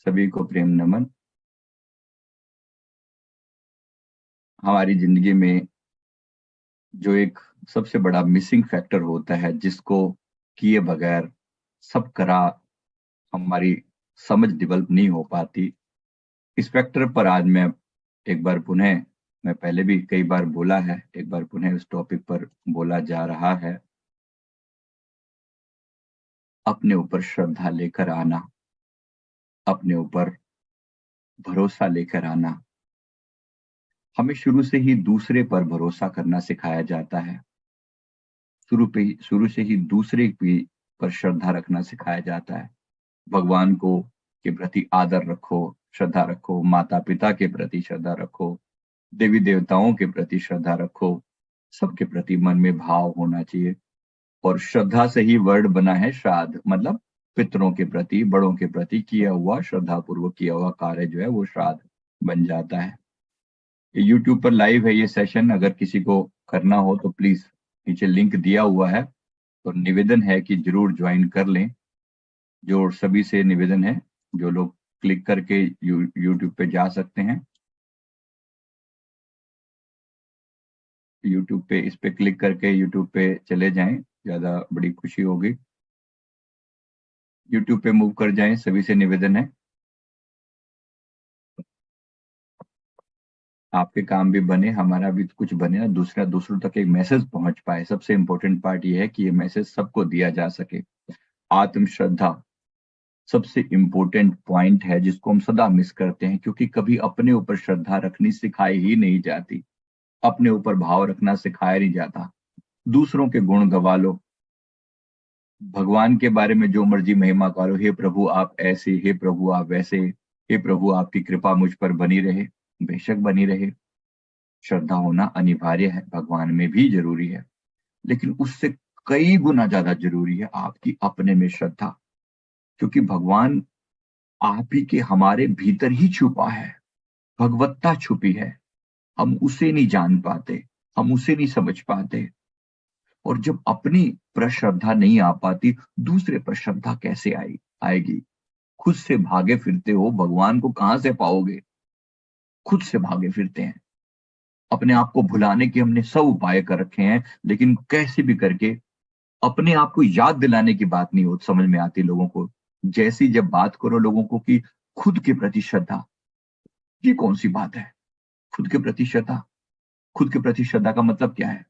सभी को प्रेम नमन। हमारी जिंदगी में जो एक सबसे बड़ा मिसिंग फैक्टर होता है, जिसको किए बगैर सब करा हमारी समझ डेवलप नहीं हो पाती, इस फैक्टर पर आज मैं एक बार पुनः, मैं पहले भी कई बार बोला है, एक बार पुनः उस टॉपिक पर बोला जा रहा है। अपने ऊपर श्रद्धा लेकर आना, अपने ऊपर भरोसा लेकर आना। हमें शुरू से ही दूसरे पर भरोसा करना सिखाया जाता है। शुरू से ही दूसरे की पर श्रद्धा रखना सिखाया जाता है। भगवान को के प्रति आदर रखो, श्रद्धा रखो, माता पिता के प्रति श्रद्धा रखो, देवी देवताओं के प्रति श्रद्धा रखो, सबके प्रति मन में भाव होना चाहिए। और श्रद्धा से ही वर्ड बना है श्राद्ध, मतलब पितरों के प्रति, बड़ों के प्रति किया हुआ, श्रद्धा पूर्वक किया हुआ कार्य जो है वो श्राद्ध बन जाता है। ये यूट्यूब पर लाइव है ये सेशन, अगर किसी को करना हो तो प्लीज नीचे लिंक दिया हुआ है, तो निवेदन है कि जरूर ज्वाइन कर लें। जो सभी से निवेदन है, जो लोग क्लिक करके यूट्यूब पे जा सकते हैं, यूट्यूब पे इस पे क्लिक करके यूट्यूब पे चले जाएं, ज्यादा बड़ी खुशी होगी। यूट्यूब पे मूव कर जाएं, सभी से निवेदन है। आपके काम भी बने, हमारा भी कुछ बने ना, दूसरों तक एक मैसेज पहुंच पाए। सबसे इंपॉर्टेंट पार्ट ये है कि ये मैसेज सबको दिया जा सके। आत्म श्रद्धा सबसे इंपॉर्टेंट पॉइंट है, जिसको हम सदा मिस करते हैं, क्योंकि कभी अपने ऊपर श्रद्धा रखनी सिखाई ही नहीं जाती, अपने ऊपर भाव रखना सिखाया नहीं जाता। दूसरों के गुण गवा लो, भगवान के बारे में जो मर्जी महिमा करो, हे प्रभु आप ऐसे, हे प्रभु आप वैसे, हे प्रभु आपकी कृपा मुझ पर बनी रहे। बेशक बनी रहे, श्रद्धा होना अनिवार्य है, भगवान में भी जरूरी है, लेकिन उससे कई गुना ज्यादा जरूरी है आपकी अपने में श्रद्धा। क्योंकि भगवान आप ही के हमारे भीतर ही छुपा है, भगवत्ता छुपी है, हम उसे नहीं जान पाते, हम उसे नहीं समझ पाते। और जब अपनी पर श्रद्धा नहीं आ पाती, दूसरे पर श्रद्धा कैसे आएगी? खुद से भागे फिरते हो, भगवान को कहां से पाओगे? खुद से भागे फिरते हैं, अपने आप को भुलाने के हमने सब उपाय कर रखे हैं, लेकिन कैसे भी करके अपने आप को याद दिलाने की बात नहीं हो समझ में आती लोगों को। जैसी जब बात करो लोगों को कि खुद के प्रति श्रद्धा, ये कौन सी बात है? खुद के प्रति श्रद्धा, खुद के प्रति श्रद्धा का मतलब क्या है?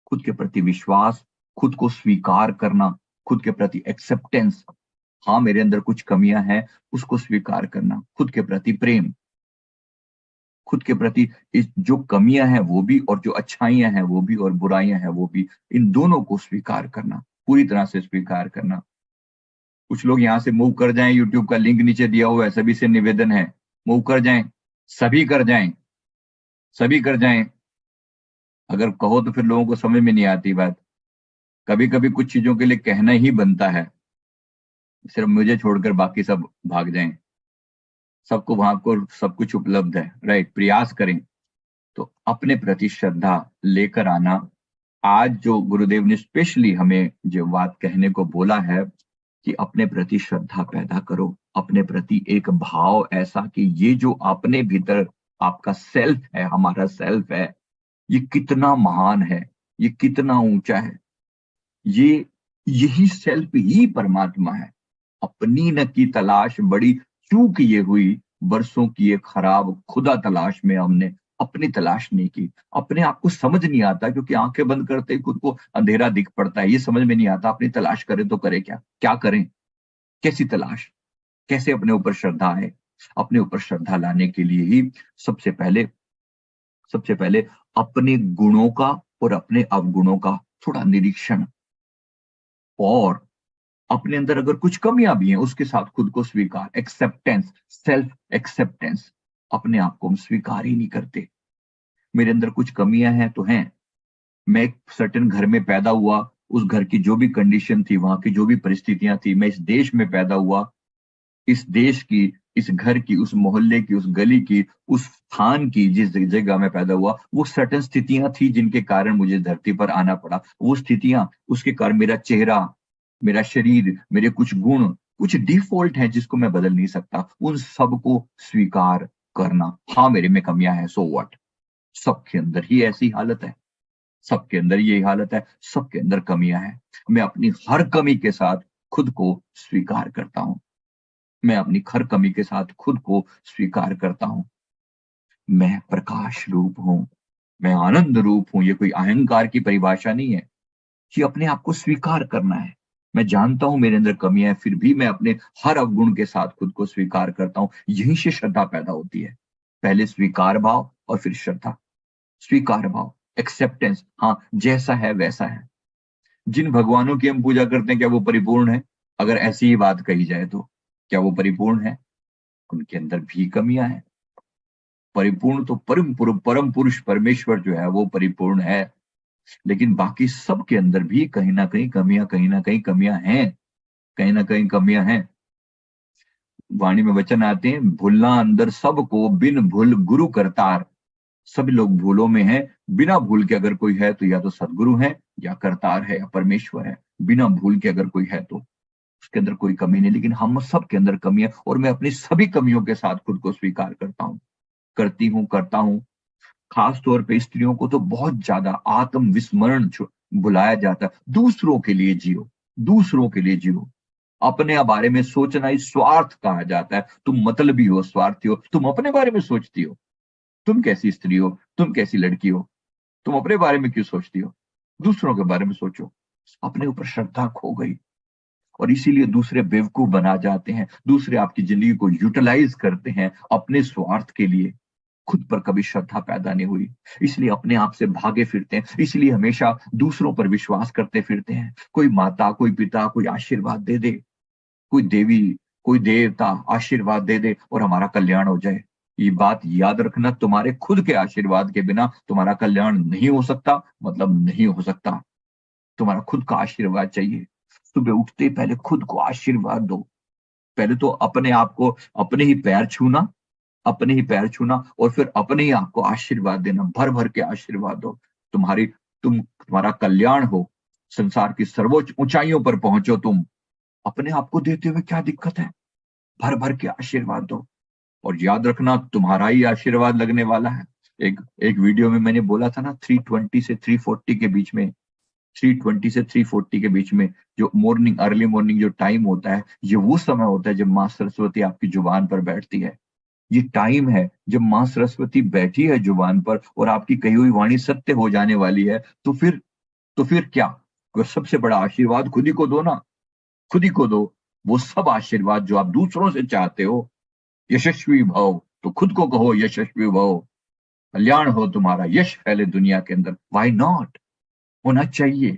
खुद के प्रति विश्वास, खुद को स्वीकार करना, खुद के प्रति एक्सेप्टेंस। हाँ, मेरे अंदर कुछ कमियां हैं, उसको स्वीकार करना। खुद के प्रति प्रेम, खुद के प्रति इस जो कमियां हैं वो भी, और जो अच्छाइयां हैं वो भी, और बुराइयां हैं वो भी, इन दोनों को स्वीकार करना, पूरी तरह से स्वीकार करना। कुछ लोग यहाँ से मूव कर जाएं, यूट्यूब का लिंक नीचे दिया हुआ है, सभी से निवेदन है मूव कर जाएं, सभी कर जाएं, सभी कर जाएं। अगर कहो तो फिर लोगों को समझ में नहीं आती बात। कभी कभी कुछ चीजों के लिए कहना ही बनता है, सिर्फ मुझे छोड़कर बाकी सब भाग जाएं। सबको वहां को सब कुछ उपलब्ध है, राइट? प्रयास करें तो अपने प्रति श्रद्धा लेकर आना। आज जो गुरुदेव ने स्पेशली हमें जो बात कहने को बोला है कि अपने प्रति श्रद्धा पैदा करो, अपने प्रति एक भाव ऐसा कि ये जो अपने भीतर आपका सेल्फ है, हमारा सेल्फ है, ये कितना महान है, ये कितना ऊंचा है, ये यही सेल्फ ही परमात्मा है। अपनी न की तलाश बड़ी चूक ये हुई, बरसों की एक खराब खुदा तलाश में हमने अपनी तलाश नहीं की। अपने आप को समझ नहीं आता, क्योंकि आंखें बंद करते ही खुद को अंधेरा दिख पड़ता है, ये समझ में नहीं आता अपनी तलाश करें तो करें क्या, क्या करें, कैसी तलाश, कैसे अपने ऊपर श्रद्धा है। अपने ऊपर श्रद्धा लाने के लिए ही सबसे पहले अपने गुणों का और अपने अवगुणों का थोड़ा निरीक्षण, और अपने अंदर अगर कुछ कमियां भी हैं उसके साथ खुद को स्वीकार, एक्सेप्टेंस, सेल्फ एक्सेप्टेंस। अपने आप को हम स्वीकार ही नहीं करते। मेरे अंदर कुछ कमियां हैं तो हैं, मैं एक सर्टेन घर में पैदा हुआ, उस घर की जो भी कंडीशन थी, वहां की जो भी परिस्थितियां थी, मैं इस देश में पैदा हुआ, इस देश की, इस घर की, उस मोहल्ले की, उस गली की, उस स्थान की, जिस जगह में पैदा हुआ, वो सर्टेन स्थितियां थी जिनके कारण मुझे धरती पर आना पड़ा। वो स्थितियां, उसके कारण मेरा चेहरा, मेरा शरीर, मेरे कुछ गुण, कुछ डिफॉल्ट है जिसको मैं बदल नहीं सकता, उन सबको स्वीकार करना। हाँ मेरे में कमियां हैं, सो व्हाट, सबके अंदर ही ऐसी हालत है, सबके अंदर यही हालत है, सबके अंदर कमियां हैं। मैं अपनी हर कमी के साथ खुद को स्वीकार करता हूं, मैं अपनी हर कमी के साथ खुद को स्वीकार करता हूं। मैं प्रकाश रूप हूं, मैं आनंद रूप हूं। ये कोई अहंकार की परिभाषा नहीं है, ये अपने आप को स्वीकार करना है। मैं जानता हूं मेरे अंदर कमियां हैं, फिर भी मैं अपने हर अवगुण के साथ खुद को स्वीकार करता हूं। यहीं से श्रद्धा पैदा होती है। पहले स्वीकार भाव और फिर श्रद्धा। स्वीकार भाव, एक्सेप्टेंस, हाँ जैसा है वैसा है। जिन भगवानों की हम पूजा करते हैं क्या वो परिपूर्ण है? अगर ऐसी ही बात कही जाए तो क्या वो परिपूर्ण है? उनके अंदर भी कमियां हैं। परिपूर्ण तो परम पुरुष परमेश्वर जो है वो परिपूर्ण है, लेकिन बाकी सब के अंदर भी कहीं ना कहीं कमियां, कहीं ना कहीं कमियां हैं, कहीं ना कहीं कमियां हैं। वाणी में वचन आते हैं, भूलना अंदर सबको बिन भूल गुरु करतार। सभी लोग भूलों में हैं, बिना भूल के अगर कोई है तो या तो सदगुरु है या करतार है या परमेश्वर है। बिना भूल के अगर कोई है तो उसके अंदर कोई कमी नहीं, लेकिन हम सब के अंदर कमी है और मैं अपनी सभी कमियों के साथ खुद को स्वीकार करता हूं, करती हूं, करता हूं। खास तौर पे स्त्रियों को तो बहुत ज्यादा आत्म विस्मरण बुलाया जाता है। दूसरों के लिए जियो, दूसरों के लिए जियो। अपने बारे में सोचना ही स्वार्थ कहा जाता है। तुम मतलबी हो, स्वार्थी हो, तुम अपने बारे में सोचती हो। तुम कैसी स्त्री हो, तुम कैसी लड़की हो, तुम अपने बारे में क्यों सोचती हो? दूसरों के बारे में सोचो। अपने ऊपर श्रद्धा खो गई और इसीलिए दूसरे बेवकूफ बना जाते हैं, दूसरे आपकी जिंदगी को यूटिलाइज करते हैं अपने स्वार्थ के लिए। खुद पर कभी श्रद्धा पैदा नहीं हुई, इसलिए अपने आप से भागे फिरते हैं, इसलिए हमेशा दूसरों पर विश्वास करते फिरते हैं। कोई माता, कोई पिता, कोई आशीर्वाद दे दे, कोई देवी, कोई देवता आशीर्वाद दे दे और हमारा कल्याण हो जाए। ये बात याद रखना, तुम्हारे खुद के आशीर्वाद के बिना तुम्हारा कल्याण नहीं हो सकता, मतलब नहीं हो सकता। तुम्हारा खुद का आशीर्वाद चाहिए। सुबह उठते ही पहले खुद को आशीर्वाद दो। पहले तो अपने आप को, अपने ही पैर छूना, अपने ही पैर छूना और फिर अपने ही आपको आशीर्वाद देना, भर भर के आशीर्वाद दो। तुम्हारा कल्याण हो, संसार की सर्वोच्च ऊंचाइयों पर पहुंचो तुम। अपने आप को देते हुए क्या दिक्कत है? भर भर के आशीर्वाद दो और याद रखना तुम्हारा ही आशीर्वाद लगने वाला है। एक एक वीडियो में मैंने बोला था ना, 320 से 340 के बीच में, 320 से 340 के बीच में जो मॉर्निंग, अर्ली मॉर्निंग जो टाइम होता है, ये वो समय होता है जब माँ सरस्वती आपकी जुबान पर बैठती है। ये टाइम है जब माँ सरस्वती बैठी है जुबान पर और आपकी कही हुई वाणी सत्य हो जाने वाली है। तो फिर क्या? सबसे बड़ा आशीर्वाद खुद ही को दो ना, खुद ही को दो। वो सब आशीर्वाद जो आप दूसरों से चाहते हो, यशस्वी भव, तो खुद को कहो यशस्वी भव, कल्याण हो तुम्हारा, यश फैले दुनिया के अंदर। Why not? होना चाहिए।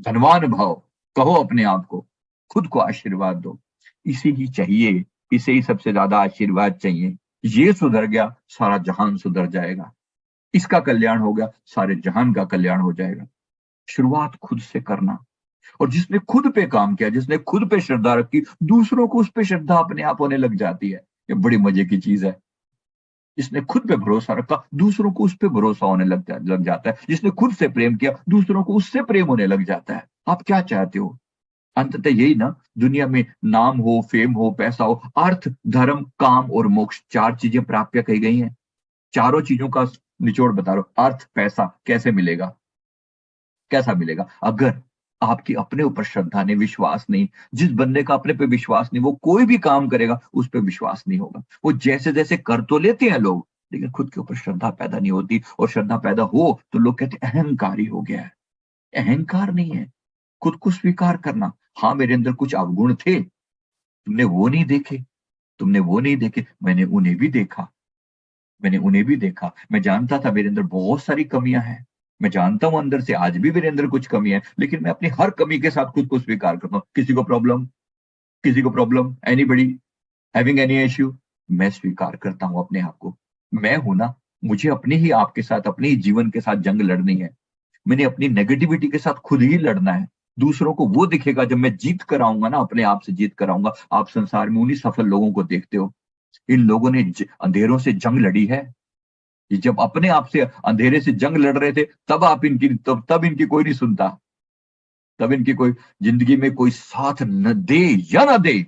धनवान भव, कहो अपने आप को, खुद को आशीर्वाद दो। इसे ही चाहिए, इसे ही सबसे ज्यादा आशीर्वाद चाहिए। ये सुधर गया, सारा जहान सुधर जाएगा। इसका कल्याण हो गया, सारे जहान का कल्याण हो जाएगा। शुरुआत खुद से करना। और जिसने खुद पे काम किया, जिसने खुद पे श्रद्धा रखी, दूसरों को उस पे श्रद्धा अपने आप होने लग जाती है। ये बड़ी मजे की चीज है। जिसने खुद पे भरोसा रखा, दूसरों को उस पे भरोसा होने लग जाता है। जिसने खुद से प्रेम किया, दूसरों को उससे प्रेम होने लग जाता है। आप क्या चाहते हो? अंततः यही ना, दुनिया में नाम हो, फेम हो, पैसा हो, अर्थ, धर्म, काम और मोक्ष, चार चीजें प्राप्य कही गई हैं। चारों चीजों का निचोड़ बता रहा हूं। अर्थ, पैसा कैसे मिलेगा? कैसा मिलेगा? अगर आपकी अपने ऊपर श्रद्धा नहीं, विश्वास नहीं। जिस बंदे का अपने पे विश्वास नहीं, वो कोई भी काम करेगा उस पे विश्वास नहीं होगा। वो जैसे जैसे कर तो लेते हैं लोग, लेकिन खुद के ऊपर श्रद्धा पैदा नहीं होती। और श्रद्धा पैदा हो तो लोग कहते हैं अहंकारी हो गया है। अहंकार नहीं है, खुद को स्वीकार करना। हाँ मेरे अंदर कुछ अवगुण थे, तुमने वो नहीं देखे, तुमने वो नहीं देखे, मैंने उन्हें भी देखा। मैंने उन्हें भी देखा। मैं जानता था मेरे अंदर बहुत सारी कमियां हैं। मैं जानता हूं अंदर से आज भी मेरे अंदर कुछ कमी है, लेकिन मैं अपनी हर कमी के साथ खुद को स्वीकार करता हूं। किसी को प्रॉब्लम, किसी को problem, anybody having any issue, मैं स्वीकार करता हूं अपने आप को। मैं हूं ना, मुझे अपने ही आपके साथ, अपने ही जीवन के साथ जंग लड़नी है। मैंने अपनी नेगेटिविटी के साथ खुद ही लड़ना है। दूसरों को वो दिखेगा जब मैं जीत कर आऊंगा ना, अपने आप से जीत कर आऊंगा। आप संसार में उन्हीं सफल लोगों को देखते हो। इन लोगों ने अंधेरों से जंग लड़ी है। ये जब अपने आप से अंधेरे से जंग लड़ रहे थे, तब इनकी कोई नहीं सुनता। तब इनकी कोई जिंदगी में कोई साथ न दे या ना दे,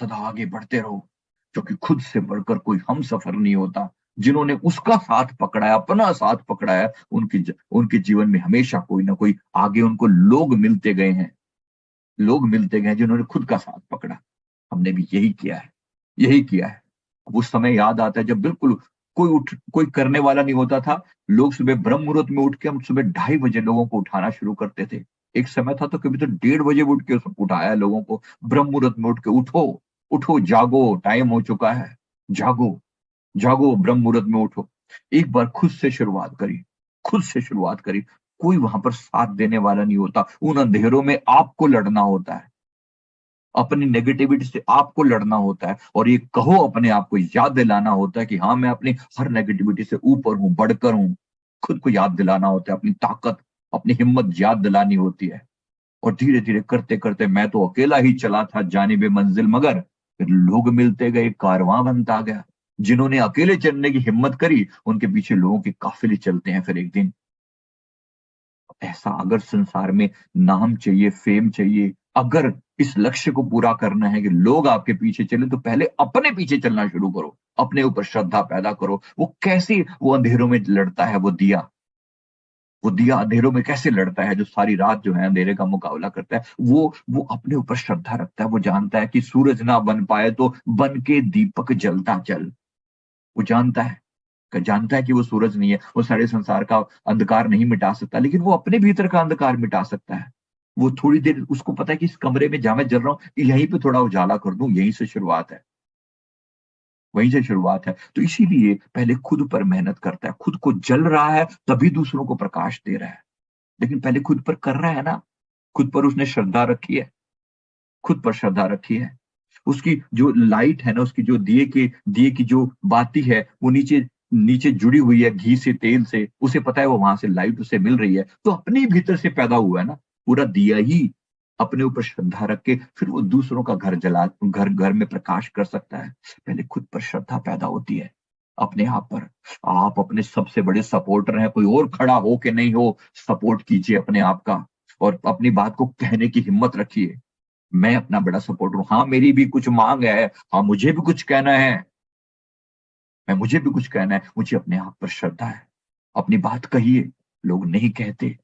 सदा आगे बढ़ते रहो, क्योंकि खुद से बढ़कर कोई हम सफर नहीं होता। जिन्होंने उसका साथ पकड़ा है, अपना साथ पकड़ा है, उनके जीवन में हमेशा कोई ना कोई आगे उनको लोग मिलते गए हैं, लोग मिलते गए जिन्होंने खुद का साथ पकड़ा। हमने भी यही किया है, यही किया है। वो समय याद आता है जब बिल्कुल कोई करने वाला नहीं होता था। लोग सुबह ब्रह्म मुहूर्त में उठ के, हम सुबह 2:30 बजे लोगों को उठाना शुरू करते थे। एक समय था तो कभी तो 1:30 बजे उठ के उठाया लोगों को, ब्रह्म मुहूर्त में उठ के, उठो उठो, जागो, टाइम हो चुका है, जागो, जागो, ब्रह्म मुहूर्त में उठो। एक बार खुद से शुरुआत करी, खुद से शुरुआत करी। कोई वहां पर साथ देने वाला नहीं होता। उन अंधेरों में आपको लड़ना होता है, अपनी नेगेटिविटी से आपको लड़ना होता है, और ये कहो अपने आप को याद दिलाना होता है कि हाँ, मैं अपनी हर नेगेटिविटी से ऊपर हूं, बढ़कर हूं। खुद को याद दिलाना होता है, अपनी ताकत, अपनी हिम्मत याद दिलानी होती है। और धीरे धीरे करते करते मैं तो अकेला ही चला था जानिबे मंजिल, मगर फिर लोग मिलते गए, कारवां बनता गया। जिन्होंने अकेले चलने की हिम्मत करी, उनके पीछे लोगों के काफिले चलते हैं फिर एक दिन। ऐसा अगर संसार में नाम चाहिए, फेम चाहिए, अगर इस लक्ष्य को पूरा करना है कि लोग आपके पीछे चले, तो पहले अपने पीछे चलना शुरू करो, अपने ऊपर श्रद्धा पैदा करो। वो कैसे वो अंधेरों में लड़ता है, वो दिया अंधेरों में कैसे लड़ता है, जो सारी रात जो है अंधेरे का मुकाबला करता है, वो अपने ऊपर श्रद्धा रखता है। वो जानता है कि सूरज ना बन पाए तो बन के दीपक जलता चल। वो जानता है कि वो सूरज नहीं है, वो सारे संसार का अंधकार नहीं मिटा सकता, लेकिन वो अपने भीतर का अंधकार मिटा सकता है। वो थोड़ी देर, उसको पता है कि इस कमरे में जहां मैं जल रहा हूं, यहीं पे थोड़ा उजाला कर दूं, यहीं से शुरुआत है, वहीं से शुरुआत है। तो इसीलिए पहले खुद पर मेहनत करता है। खुद को जल रहा है तभी दूसरों को प्रकाश दे रहा है, लेकिन पहले खुद पर कर रहा है ना। खुद पर उसने श्रद्धा रखी है, खुद पर श्रद्धा रखी है। उसकी जो लाइट है ना, उसकी जो दिए की जो बाती है, वो नीचे नीचे जुड़ी हुई है घी से, तेल से। उसे पता है वो वहां से लाइट उसे मिल रही है, तो अपने भीतर से पैदा हुआ है ना। पूरा दिया ही अपने ऊपर श्रद्धा रख के फिर वो दूसरों का घर घर में प्रकाश कर सकता है। पहले खुद पर श्रद्धा पैदा होती है, अपने आप पर। आप अपने सबसे बड़े सपोर्टर हैं, कोई और खड़ा हो के नहीं हो, सपोर्ट कीजिए अपने आप का, और अपनी बात को कहने की हिम्मत रखिए। मैं अपना बड़ा सपोर्टर हूँ, हाँ मेरी भी कुछ मांग है, हाँ मुझे भी कुछ कहना है, मुझे भी कुछ कहना है। मुझे अपने आप पर श्रद्धा है, अपनी बात कहिए, लोग नहीं कहते।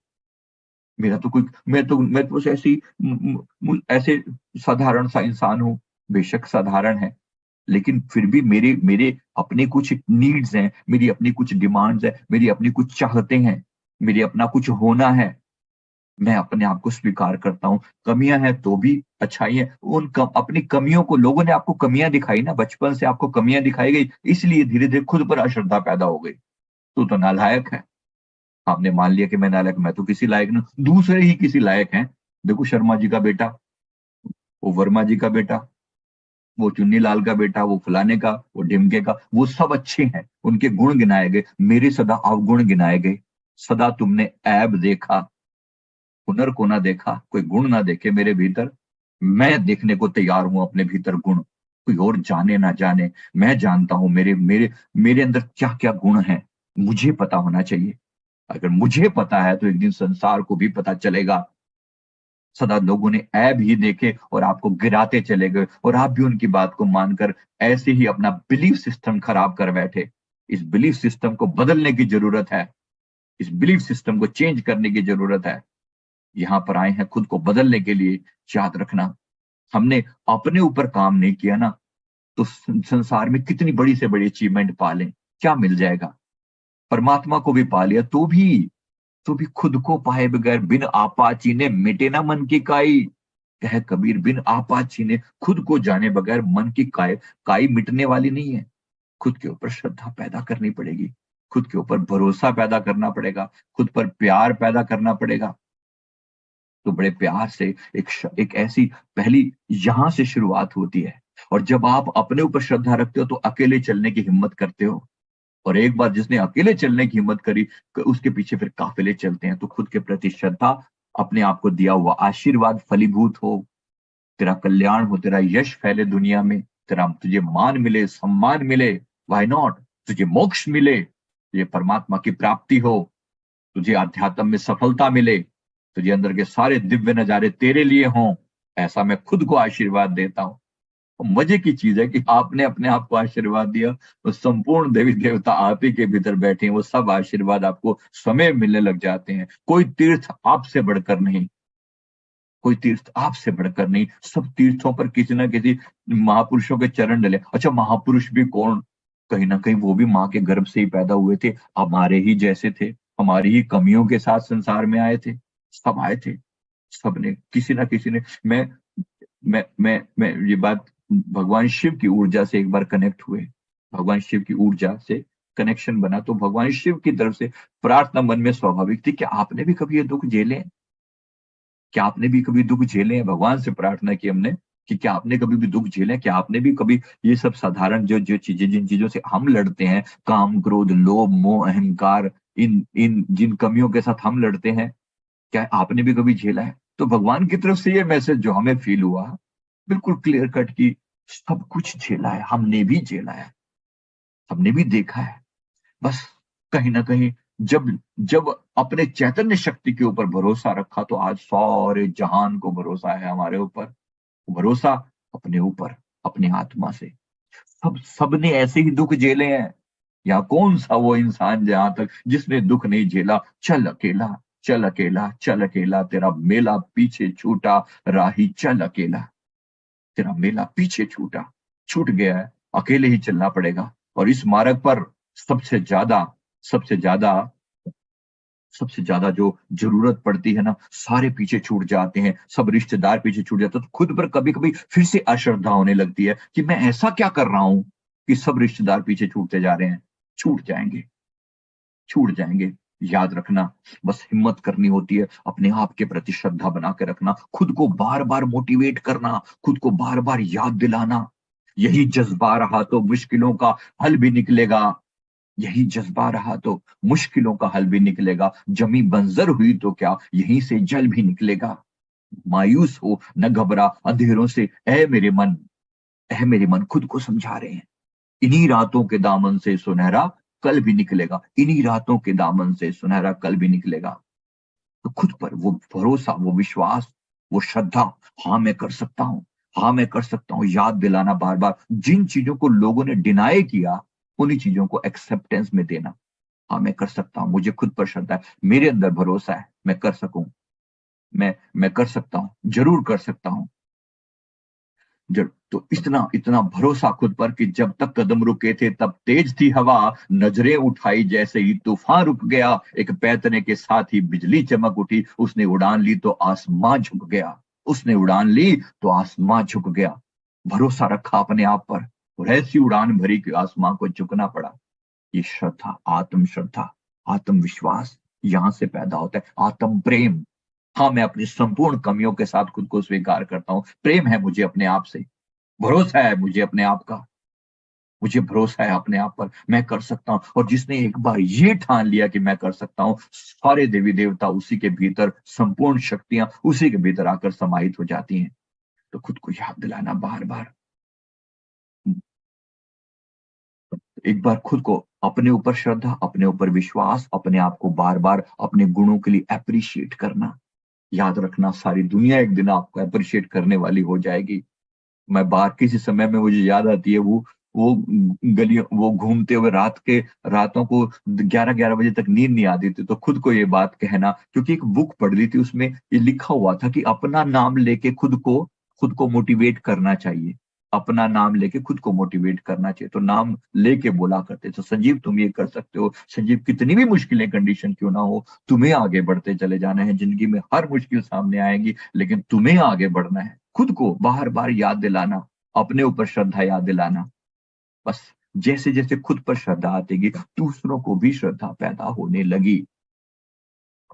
मेरा तो कोई मैं तो बस ऐसे साधारण सा इंसान हूँ, बेशक साधारण है, लेकिन फिर भी मेरे मेरे अपने कुछ नीड्स हैं, मेरी अपनी कुछ डिमांड्स है, मेरी अपनी कुछ चाहते हैं, मेरी अपना कुछ होना है। मैं अपने आप को स्वीकार करता हूँ। कमियां हैं तो भी अच्छाई है। अपनी कमियों को, लोगों ने आपको कमियां दिखाई ना, बचपन से आपको कमियां दिखाई गई, इसलिए धीरे धीरे खुद पर अश्रद्धा पैदा हो गई। तू तो नालायक है। आपने मान लिया कि मैं नालायक, मैं तो किसी लायक नहीं, दूसरे ही किसी लायक हैं। देखो शर्मा जी का बेटा, वो वर्मा जी का बेटा, वो चुन्नी लाल का बेटा, वो फलाने का, वो ढिमके का, वो सब अच्छे हैं, उनके गुण गिनाए गए, मेरे सदा अवगुण गिनाए गए। सदा तुमने ऐब देखा, हुनर को ना देखा, कोई गुण ना देखे मेरे भीतर। मैं देखने को तैयार हूं अपने भीतर गुण, कोई और जाने ना जाने। मैं जानता हूं मेरे मेरे मेरे अंदर क्या क्या गुण हैं, मुझे पता होना चाहिए। अगर मुझे पता है तो एक दिन संसार को भी पता चलेगा। सदा लोगों ने ऐब ही देखे और आपको गिराते चले गए, और आप भी उनकी बात को मानकर ऐसे ही अपना बिलीफ सिस्टम खराब कर बैठे। इस बिलीफ सिस्टम को बदलने की जरूरत है, इस बिलीफ सिस्टम को चेंज करने की जरूरत है। यहाँ पर आए हैं खुद को बदलने के लिए। याद रखना, हमने अपने ऊपर काम नहीं किया ना, तो संसार में कितनी बड़ी से बड़ी अचीवमेंट पा लें, क्या मिल जाएगा। परमात्मा को भी पा लिया तो भी खुद को पाए बगैर, बिन आपा चीने मिटे ना मन की काई। कह कबीर, बिन आपा चीने, खुद को जाने बगैर मन की काई मिटने वाली नहीं है। खुद के ऊपर श्रद्धा पैदा करनी पड़ेगी, खुद के ऊपर भरोसा पैदा करना पड़ेगा, खुद पर प्यार पैदा करना पड़ेगा। तो बड़े प्यार से एक ऐसी पहली यहां से शुरुआत होती है। और जब आप अपने ऊपर श्रद्धा रखते हो तो अकेले चलने की हिम्मत करते हो, और एक बार जिसने अकेले चलने की हिम्मत करी, उसके पीछे फिर काफिले चलते हैं। तो खुद के प्रति श्रद्धा, अपने आप को दिया हुआ आशीर्वाद फलीभूत हो, तेरा कल्याण हो, तेरा यश फैले दुनिया में, तेरा तुझे मान मिले, सम्मान मिले, व्हाई नॉट, तुझे मोक्ष मिले, तुझे परमात्मा की प्राप्ति हो, तुझे आध्यात्म में सफलता मिले, तुझे अंदर के सारे दिव्य नजारे तेरे लिए हों। ऐसा मैं खुद को आशीर्वाद देता हूं। मजे की चीज है कि आपने अपने आप को आशीर्वाद दिया, तो संपूर्ण देवी देवता आप ही के भीतर बैठे हैं, वो सब आशीर्वाद आपको समय मिलने लग जाते हैं। कोई तीर्थ आपसे बढ़कर नहीं, कोई तीर्थ आपसे बढ़कर नहीं। सब तीर्थों पर किसी ना किसी महापुरुषों के चरण डले। अच्छा, महापुरुष भी कौन? कहीं ना कहीं वो भी माँ के गर्भ से ही पैदा हुए थे, हमारे ही जैसे थे, हमारी ही कमियों के साथ संसार में आए थे। सब आए थे, सबने किसी ना किसी ने। मैं ये बात, भगवान शिव की ऊर्जा से एक बार कनेक्ट हुए, भगवान शिव की ऊर्जा से कनेक्शन बना, तो भगवान शिव की तरफ से प्रार्थना मन में स्वाभाविक थी कि आपने भी कभी ये दुख झेले हैं? क्या आपने भी कभी दुख झेले हैं? भगवान से प्रार्थना की हमने कि क्या आपने कभी भी दुख झेले हैं? क्या आपने भी कभी ये सब साधारण जो जो चीजें, जिन चीजों से हम लड़ते हैं, काम क्रोध लोभ मोह अहंकार, इन इन जिन कमियों के साथ हम लड़ते हैं, क्या आपने भी कभी झेला है? तो भगवान की तरफ से ये मैसेज जो हमें फील हुआ, बिल्कुल क्लियर कट की सब कुछ झेला है, हमने भी झेला है, हमने भी देखा है। बस कहीं ना कहीं जब जब अपने चैतन्य शक्ति के ऊपर भरोसा रखा, तो आज सारे जहान को भरोसा है हमारे ऊपर। भरोसा अपने ऊपर, अपनी आत्मा से। सबने ऐसे ही दुख झेले हैं। या कौन सा वो इंसान जहां तक जिसने दुख नहीं झेला? चल अकेला, चल अकेला, चल अकेला, तेरा मेला पीछे छूटा, राही चल अकेला। तेरा मेला पीछे छूटा, छूट गया है, अकेले ही चलना पड़ेगा। और इस मार्ग पर सबसे ज्यादा सबसे ज्यादा सबसे ज्यादा जो जरूरत पड़ती है ना, सारे पीछे छूट जाते हैं, सब रिश्तेदार पीछे छूट जाते हैं, तो खुद पर कभी कभी फिर से अश्रद्धा होने लगती है कि मैं ऐसा क्या कर रहा हूं कि सब रिश्तेदार पीछे छूटते जा रहे हैं। छूट जाएंगे, छूट जाएंगे। याद रखना, बस हिम्मत करनी होती है, अपने आप के प्रति श्रद्धा बना के रखना, खुद को बार बार मोटिवेट करना, खुद को बार बार याद दिलाना। यही जज्बा रहा तो मुश्किलों का हल भी निकलेगा। यही जज्बा रहा तो मुश्किलों का हल भी निकलेगा। जमी बंजर हुई तो क्या, यहीं से जल भी निकलेगा। मायूस हो न घबरा अंधेरों से, ऐ मेरे मन, ऐ मेरे मन, खुद को समझा रहे हैं। इन्हीं रातों के दामन से सुनहरा कल भी निकलेगा, इन्हीं रातों के दामन से सुनहरा कल भी निकलेगा। तो खुद पर वो भरोसा, वो विश्वास, वो श्रद्धा, हाँ मैं कर सकता हूँ, हाँ मैं कर सकता हूँ, याद दिलाना बार बार। जिन चीजों को लोगों ने डिनाई किया, उन्हीं चीजों को एक्सेप्टेंस में देना। हाँ मैं कर सकता हूँ, मुझे खुद पर श्रद्धा है, मेरे अंदर भरोसा है, मैं कर सकूं, मैं कर सकता हूँ, जरूर कर सकता हूँ। जब तो इतना इतना भरोसा खुद पर कि जब तक कदम रुके थे तब तेज थी हवा, नजरें उठाई जैसे ही तूफान रुक गया, एक पैतने के साथ ही बिजली चमक उठी, उसने उड़ान ली तो आसमां झुक गया, उसने उड़ान ली तो आसमां झुक गया। भरोसा रखा अपने आप पर, और ऐसी उड़ान भरी कि आसमां को झुकना पड़ा। ये श्रद्धा, आत्म श्रद्धा, आत्मविश्वास यहां से पैदा होता है। आत्म प्रेम, हाँ मैं अपनी संपूर्ण कमियों के साथ खुद को स्वीकार करता हूँ, प्रेम है मुझे अपने आप से, भरोसा है मुझे अपने आप का, मुझे भरोसा है अपने आप पर, मैं कर सकता हूँ। और जिसने एक बार ये ठान लिया कि मैं कर सकता हूँ, सारे देवी देवता उसी के भीतर, संपूर्ण शक्तियां उसी के भीतर आकर समाहित हो जाती हैं। तो खुद को याद दिलाना बार बार, एक बार खुद को, अपने ऊपर श्रद्धा, अपने ऊपर विश्वास, अपने आप को बार बार अपने गुणों के लिए अप्रिशिएट करना। याद रखना, सारी दुनिया एक दिन आपको अप्रिशिएट करने वाली हो जाएगी। मैं बाहर किसी समय में मुझे याद आती है वो गलियों, वो घूमते हुए रातों को 11-11 बजे तक नींद नहीं आती थी, तो खुद को ये बात कहना, क्योंकि एक बुक पढ़ ली थी, उसमें ये लिखा हुआ था कि अपना नाम लेके खुद को मोटिवेट करना चाहिए। अपना नाम लेके खुद को मोटिवेट करना चाहिए, तो नाम लेके बोला करते, तो संजीव तुम ये कर सकते हो, संजीव कितनी भी मुश्किलें कंडीशन क्यों ना हो, तुम्हें आगे बढ़ते चले जाना है। जिंदगी में हर मुश्किल सामने आएगी, लेकिन तुम्हें आगे बढ़ना है। खुद को बार बार याद दिलाना, अपने ऊपर श्रद्धा याद दिलाना। बस जैसे जैसे खुद पर श्रद्धा आती, दूसरों को भी श्रद्धा पैदा होने लगी,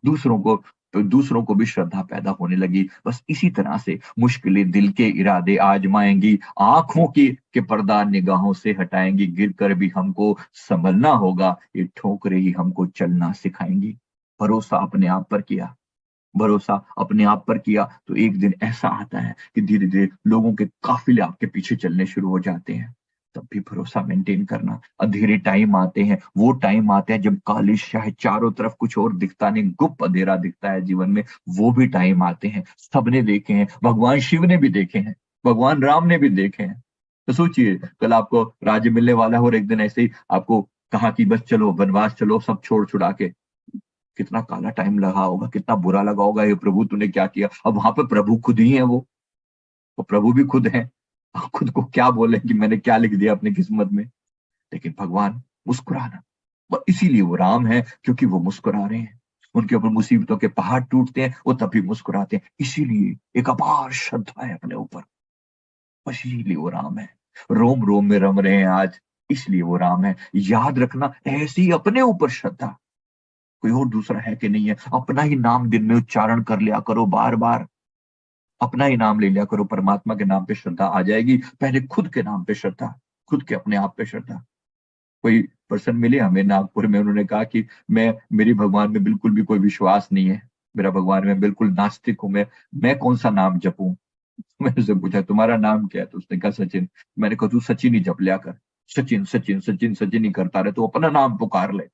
दूसरों को दूसरों को भी श्रद्धा पैदा होने लगी। बस इसी तरह से मुश्किलें दिल के इरादे आजमाएंगी, आंखों की के पर्दा निगाहों से हटाएंगी, गिर कर भी हमको संभलना होगा, ये ठोकरें ही हमको चलना सिखाएंगी। भरोसा अपने आप पर किया, भरोसा अपने आप पर किया, तो एक दिन ऐसा आता है कि धीरे धीरे लोगों के काफिले आपके पीछे चलने शुरू हो जाते हैं। तब भी भरोसा मेंटेन करना। अंधेरे टाइम आते हैं, वो टाइम आते हैं जब काली शाह चारों तरफ कुछ और दिखता नहीं, गुप्त अंधेरा दिखता है जीवन में। वो भी टाइम आते हैं, सबने देखे हैं, भगवान शिव ने भी देखे हैं, भगवान राम ने भी देखे हैं। तो सोचिए, कल आपको राज्य मिलने वाला है और एक दिन ऐसे ही आपको कहा कि बस चलो वनवास चलो, सब छोड़ छुड़ा के। कितना काला टाइम लगा होगा, कितना बुरा लगा होगा, ये प्रभु तूने क्या किया। अब वहां पे प्रभु खुद ही है, वो प्रभु भी खुद है। अब खुद को क्या बोले कि मैंने क्या लिख दिया अपनी किस्मत में। लेकिन भगवान मुस्कुराना, और इसीलिए वो राम है, क्योंकि वो मुस्कुरा रहे हैं। उनके ऊपर मुसीबतों के पहाड़ टूटते हैं, वो तभी मुस्कुराते हैं, इसीलिए एक अपार श्रद्धा है अपने ऊपर, बस इसीलिए वो राम है। रोम रोम में रम रहे हैं आज, इसलिए वो राम है। याद रखना, ऐसी अपने ऊपर श्रद्धा, कोई और दूसरा है कि नहीं है। अपना ही नाम दिन में उच्चारण कर लिया करो, बार बार अपना ही नाम ले लिया करो, परमात्मा के नाम पे श्रद्धा आ जाएगी। पहले खुद के नाम पे श्रद्धा, खुद के अपने आप पे श्रद्धा। कोई पर्सन मिले हमें नागपुर में, उन्होंने कहा कि मेरी भगवान में बिल्कुल भी कोई विश्वास नहीं है, मेरा भगवान में बिल्कुल नास्तिक हूं मैं कौन सा नाम जपूं। मैंने उससे पूछा तुम्हारा नाम क्या है, तो उसने कहा सचिन। मैंने कहा तू सचिन ही जप लिया कर, सचिन सचिन सचिन सचिन ही करता रहे, तो अपना नाम पुकार ले,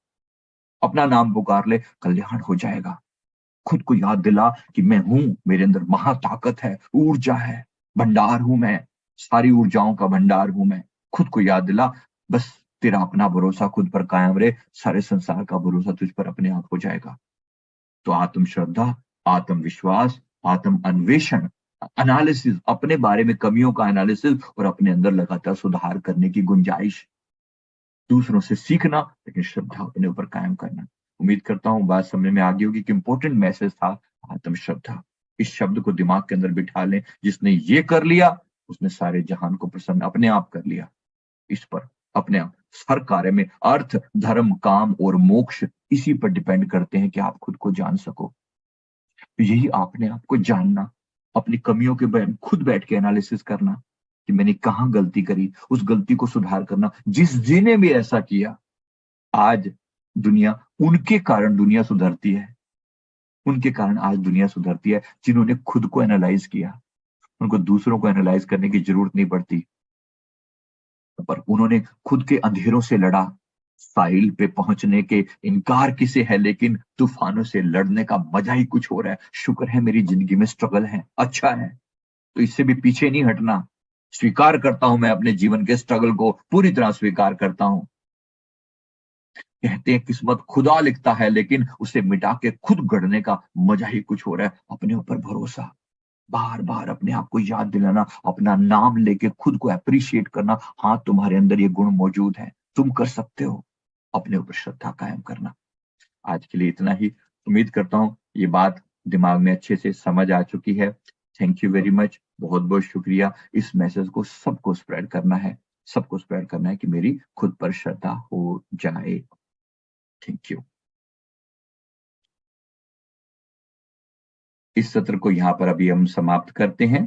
अपना नाम पुकार ले, कल्याण हो जाएगा। खुद को याद दिला कि मैं हूं, मेरे अंदर महाताकत है, ऊर्जा है, भंडार हूं मैं, सारी ऊर्जाओं का भंडार हूं मैं। खुद को याद दिला, बस तेरा अपना भरोसा खुद पर कायम रहे, सारे संसार का भरोसा तुझ पर अपने आप हो जाएगा। तो आत्म श्रद्धा, आत्म विश्वास, आत्म अन्वेषण, एनालिसिस, अपने बारे में कमियों का एनालिसिस, और अपने अंदर लगातार सुधार करने की गुंजाइश, दूसरों से सीखना, लेकिन श्रद्धा अपने ऊपर कायम करना। उम्मीद करता हूँ बात समझ में आ गई होगी कि इंपॉर्टेंट मैसेज था आत्म श्रद्धा। इस शब्द को दिमाग के अंदर बिठा लें, जिसने ये कर लिया उसने सारे जहान को प्रसन्न अपने आप कर लिया। इस पर अपने आप हर कार्य में अर्थ, धर्म, काम और मोक्ष इसी पर डिपेंड करते हैं कि आप खुद को जान सको। तो यही आपने आपको जानना, अपनी कमियों के बारे में खुद बैठ के एनालिसिस करना कि मैंने कहाँ गलती करी, उस गलती को सुधार करना। जिस जिन्हें भी ऐसा किया, आज दुनिया, उनके कारण दुनिया सुधरती है, उनके कारण आज दुनिया सुधरती है, जिन्होंने खुद को एनालाइज किया। उनको दूसरों को एनालाइज करने की जरूरत नहीं पड़ती, पर उन्होंने खुद के अंधेरों से लड़ा। साहिल पे पहुंचने के इनकार किसे है, लेकिन तूफानों से लड़ने का मजा ही कुछ हो रहा है। शुक्र है मेरी जिंदगी में स्ट्रगल है, अच्छा है, तो इससे भी पीछे नहीं हटना। स्वीकार करता हूं, मैं अपने जीवन के स्ट्रगल को पूरी तरह स्वीकार करता हूं। कहते हैं किस्मत खुदा लिखता है, लेकिन उसे मिटा के खुद गढ़ने का मजा ही कुछ हो रहा है। अपने ऊपर भरोसा, बार बार अपने आप को याद दिलाना, अपना नाम लेके खुद को अप्रिशिएट करना, हाँ तुम्हारे अंदर ये गुण मौजूद है, तुम कर सकते हो। अपने ऊपर श्रद्धा कायम करना। आज के लिए इतना ही। उम्मीद करता हूँ ये बात दिमाग में अच्छे से समझ आ चुकी है। थैंक यू वेरी मच, बहुत बहुत शुक्रिया। इस मैसेज को सबको स्प्रेड करना है, सबको स्प्रेड करना है कि मेरी खुद पर श्रद्धा हो जाए। Thank you. इस सत्र को यहाँ पर अभी हम समाप्त करते हैं।